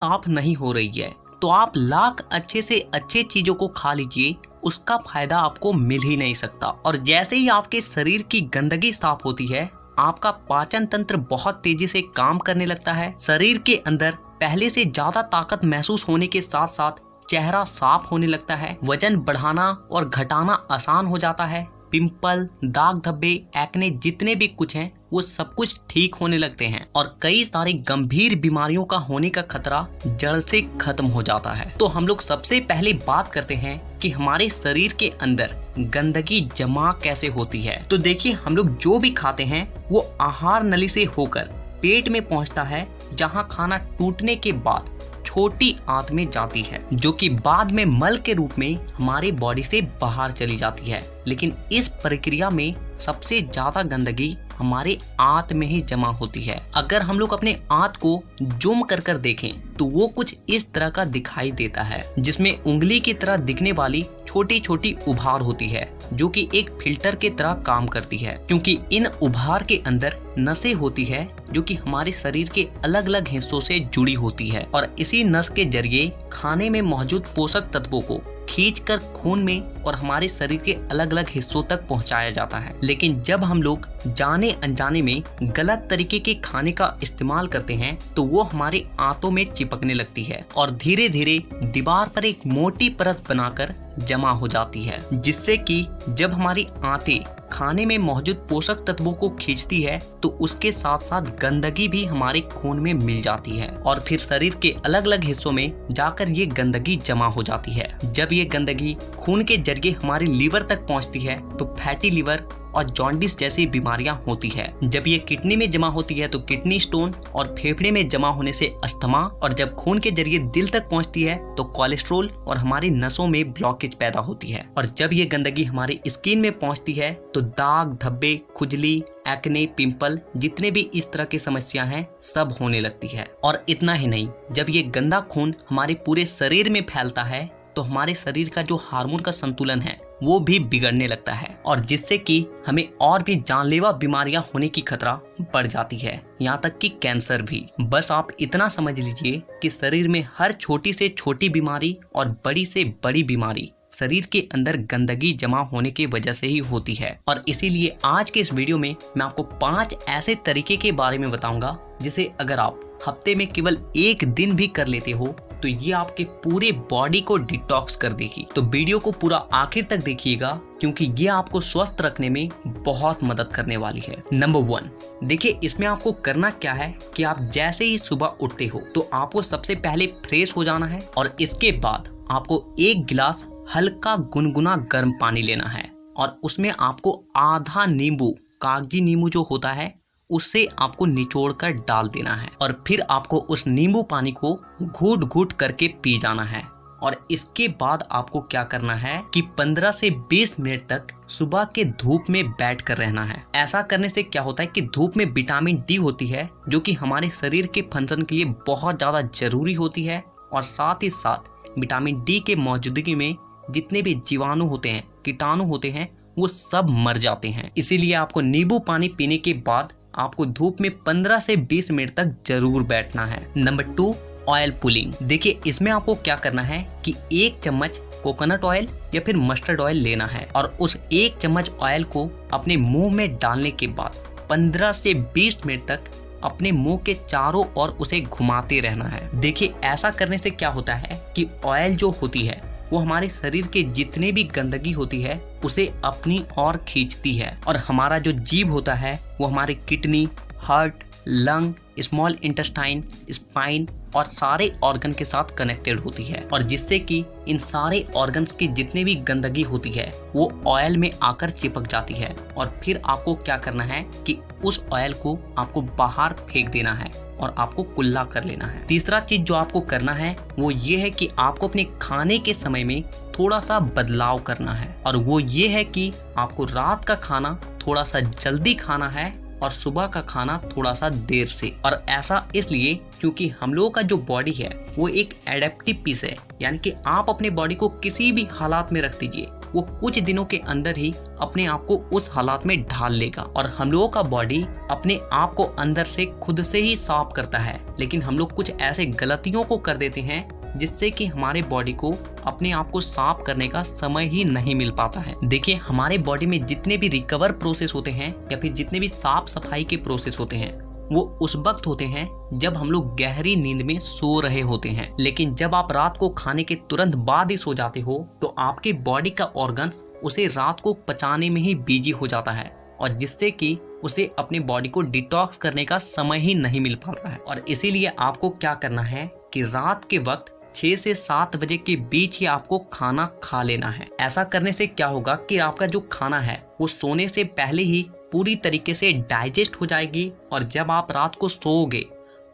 साफ नहीं हो रही है तो आप लाख अच्छे से अच्छे चीजों को खा लीजिए, उसका फायदा आपको मिल ही नहीं सकता। और जैसे ही आपके शरीर की गंदगी साफ होती है, आपका पाचन तंत्र बहुत तेजी से काम करने लगता है। शरीर के अंदर पहले से ज्यादा ताकत महसूस होने के साथ साथ चेहरा साफ होने लगता है। वजन बढ़ाना और घटाना आसान हो जाता है। पिंपल, दाग धब्बे, एक्ने जितने भी कुछ हैं वो सब कुछ ठीक होने लगते हैं और कई सारी गंभीर बीमारियों का होने का खतरा जड़ से खत्म हो जाता है। तो हम लोग सबसे पहले बात करते हैं कि हमारे शरीर के अंदर गंदगी जमा कैसे होती है। तो देखिए, हम लोग जो भी खाते हैं वो आहार नली से होकर पेट में पहुंचता है, जहां खाना टूटने के बाद छोटी आंत में जाती है, जो कि बाद में मल के रूप में हमारे बॉडी से बाहर चली जाती है। लेकिन इस प्रक्रिया में सबसे ज्यादा गंदगी हमारे आंत में ही जमा होती है। अगर हम लोग अपने आंत को जूम कर कर देखें तो वो कुछ इस तरह का दिखाई देता है, जिसमें उंगली की तरह दिखने वाली छोटी छोटी उभार होती है, जो कि एक फिल्टर के तरह काम करती है, क्योंकि इन उभार के अंदर नसें होती है जो कि हमारे शरीर के अलग अलग हिस्सों से जुड़ी होती है और इसी नस के जरिए खाने में मौजूद पोषक तत्वों को खींचकर खून में और हमारे शरीर के अलग अलग हिस्सों तक पहुंचाया जाता है। लेकिन जब हम लोग जाने अनजाने में गलत तरीके के खाने का इस्तेमाल करते हैं तो वो हमारे आंतों में चिपकने लगती है और धीरे धीरे दीवार पर एक मोटी परत बनाकर जमा हो जाती है, जिससे कि जब हमारी आंतें खाने में मौजूद पोषक तत्वों को खींचती है तो उसके साथ साथ गंदगी भी हमारे खून में मिल जाती है और फिर शरीर के अलग अलग हिस्सों में जाकर ये गंदगी जमा हो जाती है। जब ये गंदगी खून के जरिए हमारे लीवर तक पहुंचती है तो फैटी लीवर और जॉन्डिस जैसी बीमारियां होती है। जब ये किडनी में जमा होती है तो किडनी स्टोन और फेफड़े में जमा होने से अस्थमा, और जब खून के जरिए दिल तक पहुंचती है तो कोलेस्ट्रोल और हमारी नसों में ब्लॉकेज पैदा होती है। और जब ये गंदगी हमारी स्किन में पहुंचती है तो दाग धब्बे, खुजली, एक्ने, पिंपल जितने भी इस तरह की समस्या हैं सब होने लगती है। और इतना ही नहीं, जब ये गंदा खून हमारे पूरे शरीर में फैलता है तो हमारे शरीर का जो हार्मोन का संतुलन है वो भी बिगड़ने लगता है और जिससे कि हमें और भी जानलेवा बीमारियां होने की खतरा बढ़ जाती है, यहाँ तक कि कैंसर भी। बस आप इतना समझ लीजिए कि शरीर में हर छोटी से छोटी बीमारी और बड़ी से बड़ी बीमारी शरीर के अंदर गंदगी जमा होने की वजह से ही होती है। और इसीलिए आज के इस वीडियो में मैं आपको 5 ऐसे तरीके के बारे में बताऊंगा जिसे अगर आप हफ्ते में केवल एक दिन भी कर लेते हो तो ये आपके पूरे बॉडी को डिटॉक्स कर देगी। तो वीडियो को पूरा आखिर तक देखिएगा क्योंकि ये आपको स्वस्थ रखने में बहुत मदद करने वाली है। नंबर 1, देखिए इसमें आपको करना क्या है कि आप जैसे ही सुबह उठते हो तो आपको सबसे पहले फ्रेश हो जाना है और इसके बाद आपको 1 गिलास हल्का गुनगुना गर्म पानी लेना है और उसमें आपको आधा नींबू, कागजी नींबू जो होता है, उससे आपको निचोड़कर डाल देना है और फिर आपको उस नींबू पानी को घूट घूट करके पी जाना है। और इसके बाद आपको क्या करना है कि 15 से 20 मिनट तक सुबह के धूप में बैठ कर रहना है। ऐसा करने से क्या होता है कि धूप में विटामिन डी होती है जो कि हमारे शरीर के फंक्शन के लिए बहुत ज्यादा जरूरी होती है और साथ ही साथ विटामिन डी के मौजूदगी में जितने भी जीवाणु होते हैं, कीटाणु होते हैं, वो सब मर जाते हैं। इसीलिए आपको नींबू पानी पीने के बाद आपको धूप में 15 से 20 मिनट तक जरूर बैठना है। Number 2, oil pulling. देखिए इसमें आपको क्या करना है कि 1 चम्मच कोकोनट ऑयल या फिर मस्टर्ड ऑयल लेना है और उस 1 चम्मच ऑयल को अपने मुंह में डालने के बाद 15 से 20 मिनट तक अपने मुंह के चारों ओर उसे घुमाते रहना है। देखिए ऐसा करने से क्या होता है कि ऑयल जो होती है वो हमारे शरीर के जितने भी गंदगी होती है उसे अपनी ओर खींचती है और हमारा जो जीभ होता है वो हमारे kidney, heart, lung, small intestine, spine और सारे ऑर्गन के साथ कनेक्टेड होती है और जिससे कि इन सारे ऑर्गन्स की जितने भी गंदगी होती है वो ऑयल में आकर चिपक जाती है और फिर आपको क्या करना है कि उस ऑयल को आपको बाहर फेंक देना है और आपको कुल्ला कर लेना है। तीसरा चीज जो आपको करना है वो ये है कि आपको अपने खाने के समय में थोड़ा सा बदलाव करना है और वो ये है कि आपको रात का खाना थोड़ा सा जल्दी खाना है और सुबह का खाना थोड़ा सा देर से। और ऐसा इसलिए क्योंकि हम लोगों का जो बॉडी है वो एक एडेप्टिव पीस है, यानी कि आप अपने बॉडी को किसी भी हालात में रख दीजिए, वो कुछ दिनों के अंदर ही अपने आप को उस हालात में ढाल लेगा। और हम लोगों का बॉडी अपने आप को अंदर से खुद से ही साफ करता है, लेकिन हम लोग कुछ ऐसे गलतियों को कर देते हैं जिससे कि हमारे बॉडी को अपने आप को साफ करने का समय ही नहीं मिल पाता है। देखिए, हमारे बॉडी में जितने भी रिकवर प्रोसेस होते हैं या फिर जितने भी साफ सफाई के प्रोसेस होते हैं वो उस वक्त होते हैं जब हम लोग गहरी नींद में सो रहे होते हैं। लेकिन जब आप रात को खाने के तुरंत बाद ही सो जाते हो तो आपके बॉडी का ऑर्गन्स उसे रात को पचाने में ही बिजी हो जाता है, और जिससे कि उसे अपने बॉडी को डिटॉक्स करने का समय ही नहीं मिल पाता है। और इसीलिए आपको क्या करना है कि रात के वक्त 6 से 7 बजे के बीच ही आपको खाना खा लेना है। ऐसा करने से क्या होगा कि आपका जो खाना है वो सोने से पहले ही पूरी तरीके से डाइजेस्ट हो जाएगी, और जब आप रात को सोओगे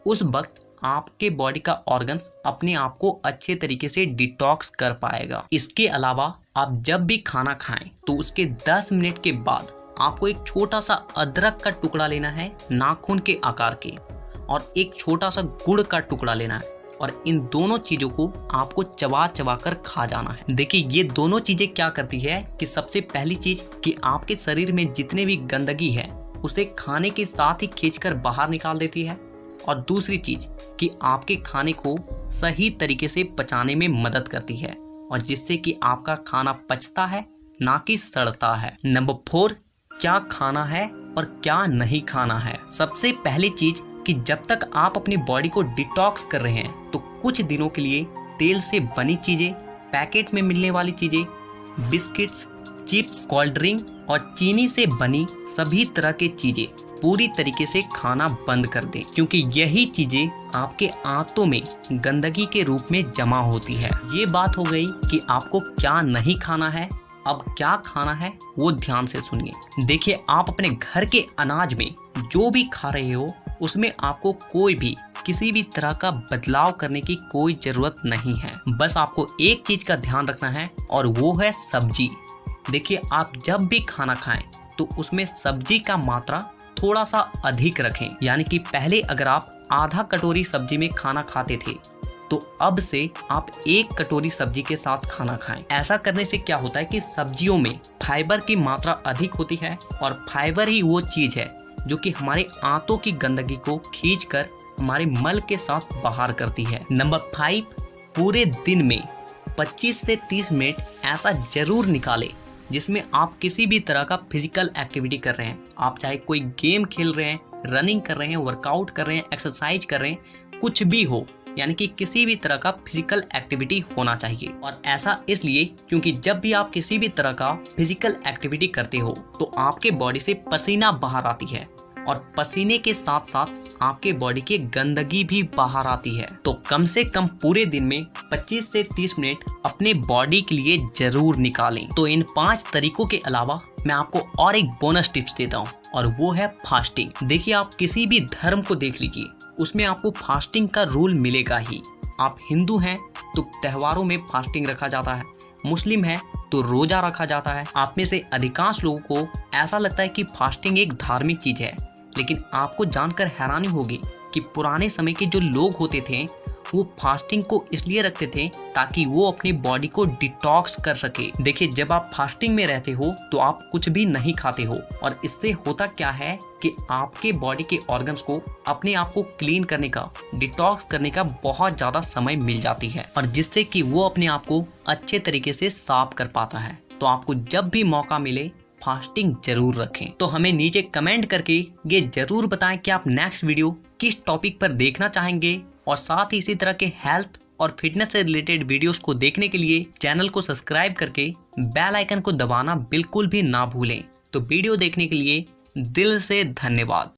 उस वक्त आपके बॉडी का ऑर्गन्स अपने आप को अच्छे तरीके से डिटॉक्स कर पाएगा। इसके अलावा आप जब भी खाना खाएं तो उसके 10 मिनट के बाद आपको एक छोटा सा अदरक का टुकड़ा लेना है नाखून के आकार के, और एक छोटा सा गुड़ का टुकड़ा लेना है, और इन दोनों चीजों को आपको चबा चबा कर खा जाना है। देखिए, ये दोनों चीजें क्या करती है कि सबसे पहली चीज कि आपके शरीर में जितने भी गंदगी है उसे खाने के साथ ही खींचकर बाहर निकाल देती है, और दूसरी चीज कि आपके खाने को सही तरीके से पचाने में मदद करती है, और जिससे कि आपका खाना पचता है ना कि सड़ता है। नंबर 4, क्या खाना है और क्या नहीं खाना है। सबसे पहली चीज कि जब तक आप अपनी बॉडी को डिटॉक्स कर रहे हैं तो कुछ दिनों के लिए तेल से बनी चीजें, पैकेट में मिलने वाली चीजें, बिस्किट्स, चिप्स, कोल्ड ड्रिंक और चीनी से बनी सभी तरह की चीजें पूरी तरीके से खाना बंद कर दें, क्योंकि यही चीजें आपके आंतों में गंदगी के रूप में जमा होती है। ये बात हो गई कि आपको क्या नहीं खाना है। अब क्या खाना है वो ध्यान से सुनिए। देखिए, आप अपने घर के अनाज में जो भी खा रहे हो उसमें आपको कोई भी किसी भी तरह का बदलाव करने की कोई जरूरत नहीं है। बस आपको एक चीज का ध्यान रखना है, और वो है सब्जी। देखिए, आप जब भी खाना खाएं तो उसमें सब्जी का मात्रा थोड़ा सा अधिक रखें। यानी कि पहले अगर आप आधा कटोरी सब्जी में खाना खाते थे तो अब से आप 1 कटोरी सब्जी के साथ खाना खाएं। ऐसा करने से क्या होता है कि सब्जियों में फाइबर की मात्रा अधिक होती है, और फाइबर ही वो चीज है जो कि हमारे आंतों की गंदगी को खींचकर हमारे मल के साथ बाहर करती है। नंबर 5, पूरे दिन में 25 से 30 मिनट ऐसा जरूर निकालें जिसमें आप किसी भी तरह का फिजिकल एक्टिविटी कर रहे हैं। आप चाहे कोई गेम खेल रहे हैं, रनिंग कर रहे हैं, वर्कआउट कर रहे हैं, एक्सरसाइज कर रहे हैं, कुछ भी हो, यानी कि किसी भी तरह का फिजिकल एक्टिविटी होना चाहिए। और ऐसा इसलिए क्योंकि जब भी आप किसी भी तरह का फिजिकल एक्टिविटी करते हो तो आपके बॉडी से पसीना बाहर आती है, और पसीने के साथ साथ आपके बॉडी की गंदगी भी बाहर आती है। तो कम से कम पूरे दिन में 25 से 30 मिनट अपने बॉडी के लिए जरूर निकालें। तो इन 5 तरीकों के अलावा मैं आपको और एक बोनस टिप्स देता हूँ, और वो है फास्टिंग। देखिए, आप किसी भी धर्म को देख लीजिए, उसमें आपको फास्टिंग का रूल मिलेगा ही। आप हिंदू हैं तो त्योहारों में फास्टिंग रखा जाता है, मुस्लिम है तो रोजा रखा जाता है। आप में से अधिकांश लोगों को ऐसा लगता है कि फास्टिंग एक धार्मिक चीज है, लेकिन आपको जानकर हैरानी होगी कि पुराने समय के जो लोग होते थे वो फास्टिंग को इसलिए रखते थे ताकि वो अपनी बॉडी को डिटॉक्स कर सके। देखिए, जब आप फास्टिंग में रहते हो तो आप कुछ भी नहीं खाते हो, और इससे होता क्या है कि आपके बॉडी के ऑर्गन्स को अपने आप को क्लीन करने का, डिटॉक्स करने का बहुत ज्यादा समय मिल जाती है, और जिससे कि वो अपने आप को अच्छे तरीके से साफ कर पाता है। तो आपको जब भी मौका मिले फास्टिंग जरूर रखें। तो हमें नीचे कमेंट करके ये जरूर बताएं कि आप नेक्स्ट वीडियो किस टॉपिक पर देखना चाहेंगे, और साथ ही इसी तरह के हेल्थ और फिटनेस से रिलेटेड वीडियोस को देखने के लिए चैनल को सब्सक्राइब करके बेल आइकन को दबाना बिल्कुल भी ना भूलें। तो वीडियो देखने के लिए दिल से धन्यवाद।